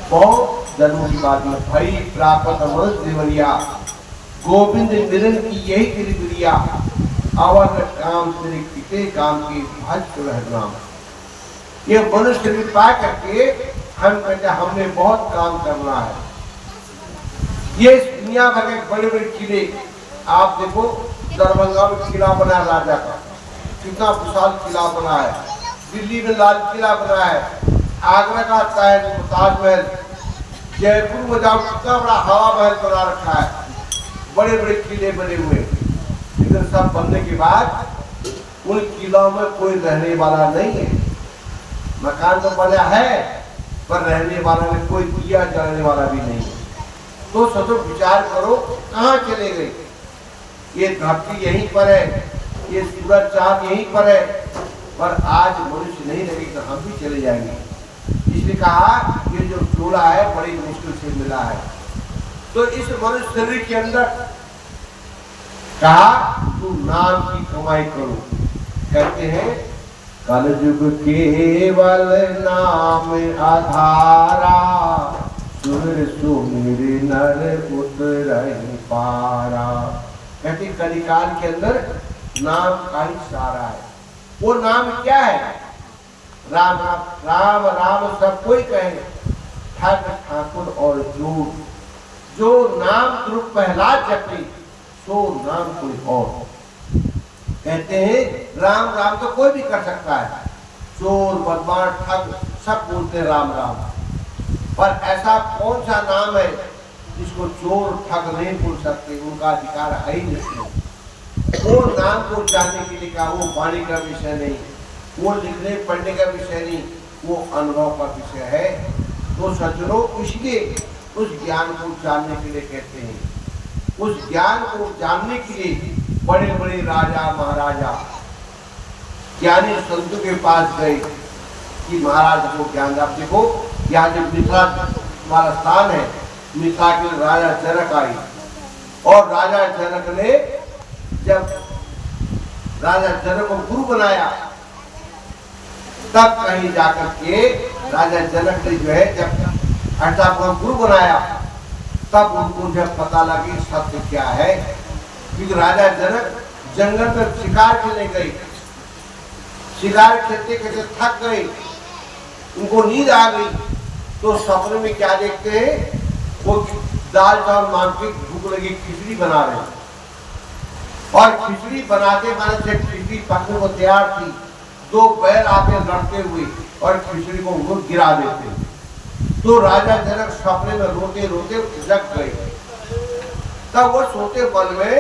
बहुत जन्म की बात में भई प्राप्त अमर जीवनिया, गोविंद मिलन की यही क्रिया, अवर काम तेरे किते काम की भज रहना। ये मनुष्य भी पा करके हम कहते हमने बहुत काम करना है। ये दुनिया भर के बड़े बड़े किले, आप देखो दरभंगा में किला बना राजा का, कितना विशाल किला बना है। दिल्ली में लाल किला बना है, आगरा का ताजमहल, जयपुर में जाओ कितना बड़ा हवा महल बना रखा है, बड़े बड़े किले बने हुए। लेकिन सब बनने के बाद उन किलों में कोई रहने वाला नहीं है। मकान तो बना है पर रहने वाला में कोई दिया जलाने वाला भी नहीं है। तो सोचो, विचार करो कहाँ चले गए। ये धरती यहीं पर है, ये सूरज चांद यहीं पर है, पर आज मनुष्य नहीं लगेगा, हम भी चले जाएंगे। इसलिए कहा ये जो चूल्हा है बड़ी मुश्किल से मिला है। तो इस मनुष्य शरीर के अंदर कहा तू नाम की कमाई करो। कहते हैं कलयुग केवल नाम आधारा, सुर सुमिर नर उतरहि पारा। कहते कलिकाल के अंदर नाम का ही सहारा है। वो नाम क्या है? राम राम राम सब कोई कहे, ठाकुर ठाकुर और जो नाम ध्रुव प्रहलाद जपे, सो नाम कोई और। कहते हैं राम राम तो कोई भी कर सकता है, चोर बदमाश ठग सब बोलते हैं राम राम, पर ऐसा कौन सा नाम है जिसको चोर ठग नहीं बोल सकते, उनका अधिकार है ही नहीं। वो नाम को जानने के लिए कहा, वो वाणी का विषय नहीं, वो लिखने पढ़ने का विषय नहीं, वो अनुभव का विषय है। तो सज्जनों, इसलिए उस ज्ञान को जानने के लिए कहते हैं। उस ज्ञान को जानने के लिए बड़े बड़े राजा महाराजा ज्ञानी संतों के पास गए कि महाराज को ज्ञान। आप देखो यहाँ जो मिथिला हमारा स्थान है, मिथिला के राजा जनक आई, और राजा जनक ने जब राजा जनक को गुरु बनाया, तब कहीं जाकर के राजा जनक ने जो है जब अष्टावक्र को गुरु बनाया, तब उनको जब पता लगी सत्य क्या है। क्योंकि राजा जनक जंगल में शिकार खेलने गए, शिकार खेलते खेलते थक गए, उनको नींद आ गई, तो सपने में क्या देखते हैं, वो दाल चावल मांग के भूख लगी खिचड़ी बना रहे हैं, और खिचड़ी बनाते बनाते खिचड़ी पकने को तैयार थी, दो बैल आके लड़ते हुए और खिचड़ी को उनको गिरा देते। तो राजा जनक सपने में रोते रोते जग गए। तब वो सोते पल में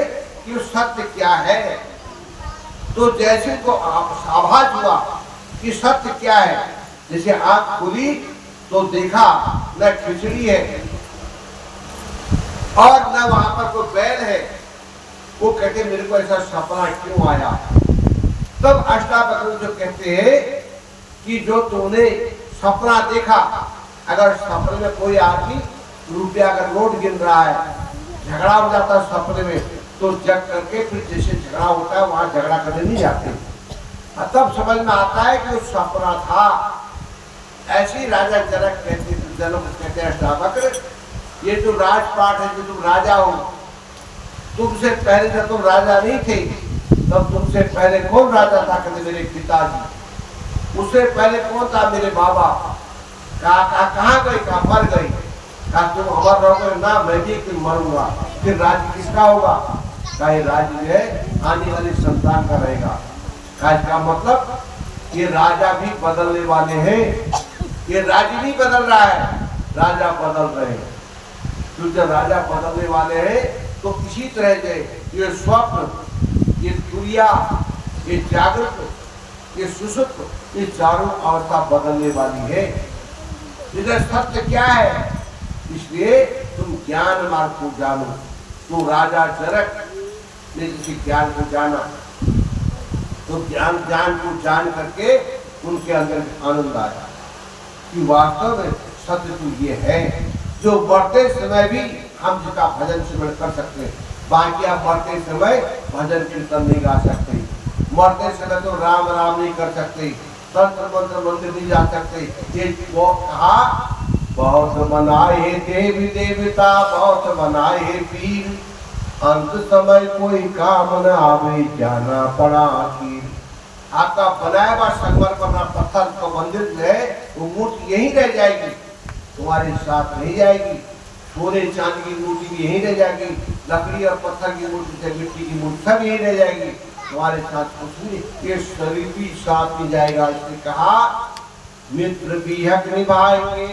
कि सत्य क्या है। तो जैसे को आभास हुआ कि सत्य क्या है, जैसे आंख खुली तो देखा न खिचड़ी है और न वहां पर कोई बैल है। वो कहते मेरे को ऐसा सपना क्यों आया। तब अष्टावक्र जो कहते हैं कि जो तूने सपना देखा, अगर सपने में कोई आदमी रुपया अगर नोट गिन रहा है, झगड़ा हो जाता है सपने में, तो जग करके फिर जैसे झगड़ा होता है वहां झगड़ा करने नहीं जाते। तब समझ में आता है कि वो सपना था। ऐसे ही राजा जनक कहते हैं अष्टावक्र, ये जो राजपाट है, जो तुम राजा हो, तुमसे पहले जब तुम राजा नहीं थे, तब तुमसे पहले कौन राजा था? कहते मेरे पिताजी। उससे पहले कौन था? मेरे बाबा। कहाँ गई? कहाँ मर गई। कहा तुम अमर रहोगे ना, मैं भी फिर मरूंगा, फिर राज्य किसका होगा? कहा राज्य है आने वाली संतान का रहेगा। कहा इसका मतलब ये राजा भी बदलने वाले हैं, ये राज्य नहीं बदल रहा है, राजा बदल रहे हैं। तो जब राजा बदलने वाले हैं तो इसी तरह से ये स्वप्न, ये तुरिया, ये जागृत, ये सुसुप्त, ये चारों अवस्था बदलने वाली है। इधर सत्य क्या है? इसलिए तुम ज्ञान मार्ग को जानो। तो राजा जनक ने किसी ज्ञान को जाना, तो ज्ञान को जान करके उनके अंदर आनंद आया कि वास्तव में सत्य तो ये है, जो बढ़ते समय भी हम जिसका भजन सिमरण कर सकते हैं। बाकी आप मरते समय भजन कीर्तन नहीं गा सकते, मरते समय तो राम राम नहीं कर सकते, तंत्र मंत्र मंदिर नहीं जा सकते। ये वो कहा बहुत बनाए देवी देवता, बहुत बनाए पीर, अंत समय कोई काम न आवे, जाना पड़ा आखिर। आपका बनाया हुआ संगमरमर पत्थर का मंदिर जो है वो मूर्ति यहीं रह जाएगी, तुम्हारे साथ नहीं जाएगी। सोने चांदी की मूर्ति भी यहीं रह जाएगी, लकड़ी और पत्थर की मूर्ति से मिट्टी की मूर्ति सब यहीं रह जाएगी, तुम्हारे साथ कुछ नहीं, ये शरीर भी साथ में जाएगा। इसने कहा मित्र भी हक निभाएंगे,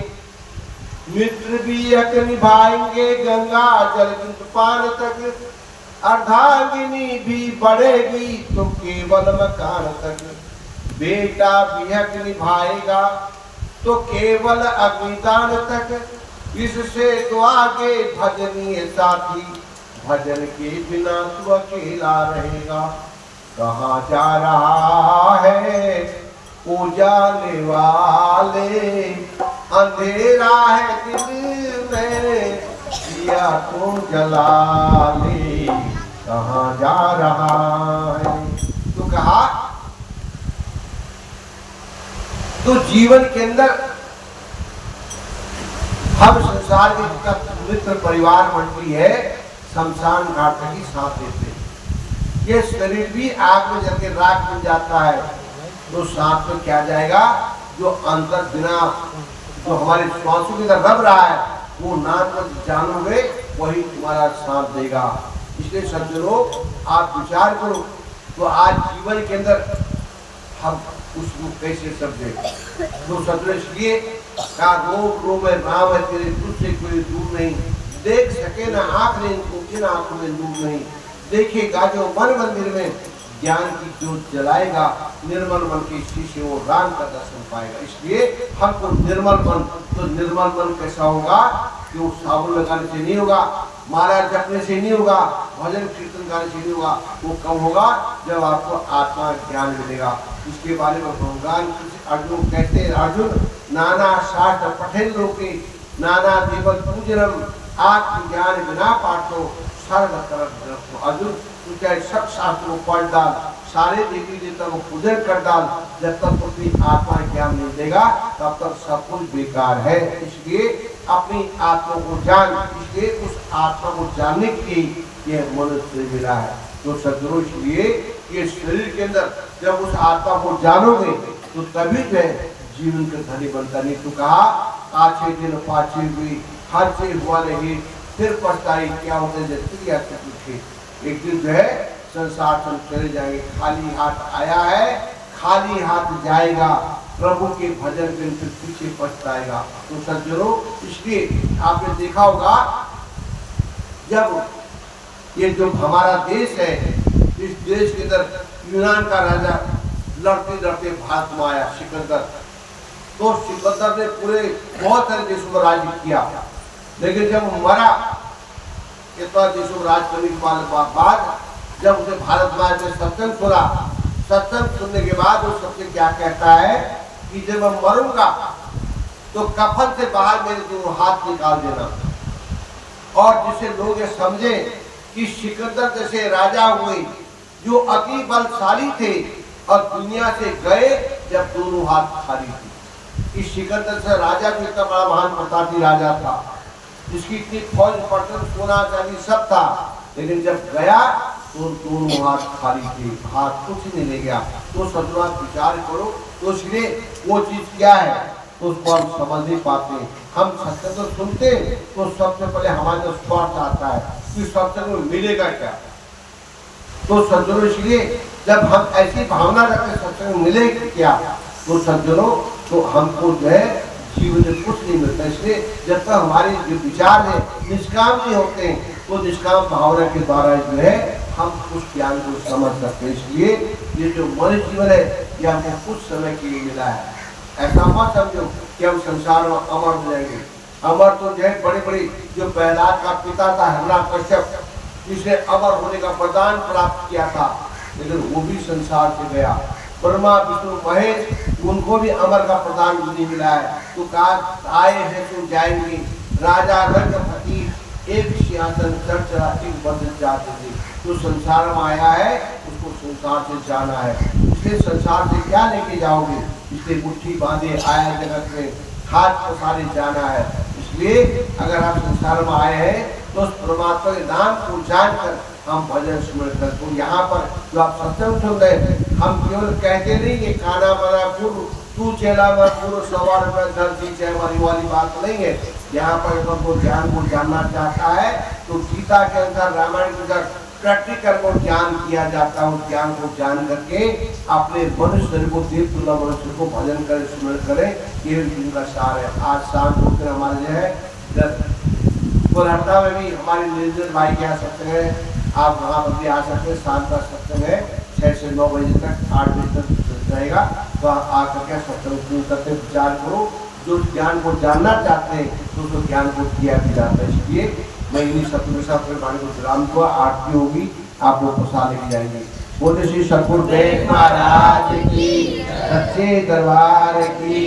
मित्र भी हक निभाएंगे, गंगा जल पान तक, अर्धांगिनी भी बढ़ेगी तो केवल मकान तक, बेटा भी हक निभाएगा तो केवल अग्निदान तक, इससे तो आगे भजनीय साथी, भजन के बिना तू अकेला रहेगा। कहाँ जा रहा है वो जाने वाले, अंधेरा है दिल में दिया तो जला ले, कहाँ जा रहा है। तो कहा तो जीवन के अंदर हम संसार के जितना मित्र परिवार मंडली है, शमशान घाट तक ही साथ देते हैं। ये शरीर भी आग में जल के राख बन जाता है, तो साथ में क्या जाएगा, जो अंतर बिना जो हमारे श्वासों के अंदर रब रहा है वो नाम पर जानोगे वही तुम्हारा साथ देगा। इसलिए सज्जनों आप विचार करो, तो आज जीवन के अंदर हम उसको कैसे समझे। तो सज्जनों इसलिए का रोग रोग में राम है तेरे तुझसे कोई दूर नहीं, देख सके ना आंख ने इनको जिन आंखों में दूर नहीं, देखेगा जो मन मंदिर में ज्ञान की जोत जलाएगा, निर्मल मन के शीशे वो राम का दर्शन पाएगा। इसलिए हमको निर्मल मन, तो निर्मल मन कैसा होगा कि वो साबुन लगाने से नहीं होगा, माला जपने से नहीं होगा, भजन कीर्तन गाने से नहीं होगा, वो कब होगा जब आपको आत्मा ज्ञान मिलेगा। इसके बारे में भगवान अर्जुन कहते हैं, अर्जुन नाना शास्त्र पठन लोके नाना देवल पूजनम, आत्मज्ञान बिना पाठो सर्व तरफ। अर्जुन तू चाहे सब शास्त्र को पढ़ डाल, सारे देवी देवता को पूजन कर डाल, जब तक अपनी आत्मा ज्ञान नहीं देगा तब तक सब कुछ बेकार है। इसलिए अपनी आत्मा को जान, इसलिए उस आत्मा को जानने के लिए यह मनुष्य मिला है। तो सदगुरु इसलिए ये शरीर के अंदर जब उस आत्मा को जानोगे तो तभी जो है जीवन का धनी बनता। नहीं तो कहा आछे दिन पाछे हुई, हर से हुआ नहीं, फिर पछताई क्या होते जैसे पूछे। एक दिन जो है संसार से चले जाएंगे, खाली हाथ आया है खाली हाथ जाएगा, प्रभु के भजन के पीछे पछताएगा। तो सज्जनों इसलिए आपने देखा होगा जब ये जो हमारा देश है, इस देश के अंदर यूनान का राजा लड़ते लड़ते भारत में आया सिकंदर, तो सिकंदर ने पूरे बहुत सारे देशों में राज किया, लेकिन जब मरा इतना देशों में राज करने के बाद जब उसे भारत में सत्संग सुना, सत्संग सुनने के बाद वो सबसे क्या कहता है कि जब मैं मरूंगा तो कफन से बाहर मेरे दोनों हाथ निकाल देना, और जिसे लोग ये समझे कि सिकंदर जैसे राजा हुए जो अति बलशाली थे और दुनिया से गए जब दोनों हाथ खाली थे। इस सिकंदर से राजा जो इतना बड़ा महान प्रतापी राजा था, जिसकी इतनी फौज पटन सोना चांदी सब था, लेकिन जब गया तो दोनों हाथ खाली थे, हाथ कुछ नहीं ले गया। तो सदुआ विचार करो, तो इसलिए वो चीज क्या है तो उसको हम समझ नहीं पाते। हम सत्य तो सुनते तो सबसे पहले हमारे स्वार्थ आता है कि सत्य को मिलेगा क्या। तो सज्जनों इसलिए जब हम ऐसी भावना रखते सत्संग मिलेगा क्या, तो सज्जनों तो हमको जो है जीवन में कुछ नहीं मिलता। इसलिए जब तक हमारे जो विचार है निष्काम नहीं होते हैं, तो निष्काम भावना के द्वारा जो है हम उस ज्ञान को समझ सकते हैं। इसलिए ये जो मनुष्य जीवन है ये हमको कुछ समय के लिए मिला है। ऐसा मत समझो कि हम संसार में अमर हो जाएंगे। अमर तो जो है बड़े बड़े जो प्रहलाद का पिता था हिरण्यकश्यप, जिसने अमर होने का वरदान प्राप्त किया था, लेकिन वो भी संसार से गया। ब्रह्मा विष्णु महेश उनको भी अमर का प्रदान नहीं मिला है। तो कहा आए हैं तो जाएंगे, राजा रंगपति एक सिंहासन चर्चा एक बदल जाते थे। जो संसार में आया है उसको संसार से जाना है, इसलिए संसार से क्या लेके जाओगे। इसलिए मुट्ठी बांधे आया जगत में, हाथ पसारे जाना है। इसलिए अगर आप संसार में आए हैं तो उस परमात्मा के नाम को जानकर हम भजन स्मरण करते हैं। यहाँ पर जो आप सत्संग सुन रहे हैं, हम केवल कहते नहीं कि खाना बना पूर्व तू चेला मैं पूर्व सवार में धरती चाहे वाली बात नहीं है। यहाँ पर अगर वो ज्ञान को जानना चाहता है तो गीता के अंदर, रामायण के अंदर प्रैक्टिकल को ज्ञान किया जाता है। उस ज्ञान को जान करके अपने मनुष्य को, देव तुल्य मनुष्य को भजन करें, स्मरण करें, ये इनका सार है। आज शाम को फिर हमारे जो है कोलहट्टा में भी हमारे निर्जन भाई के यहाँ सत्संग है, आप वहाँ पर भी आ सकते हैं। शाम का सत्संग है 6 से 9 बजे तक, 8 बजे तक रहेगा। तो आकर के सत्संग शुरू करते, विचार करो। जो ज्ञान को जानना चाहते हैं तो उसको ज्ञान को दिया भी जाता है। इसलिए मैं इन्हीं सत्संग के साथ वाणी को विराम को, आरती होगी, आप लोग प्रसाद लेके जाएंगे। बोले श्री सतगुरु देव महाराज की, सच्चे दरबार की।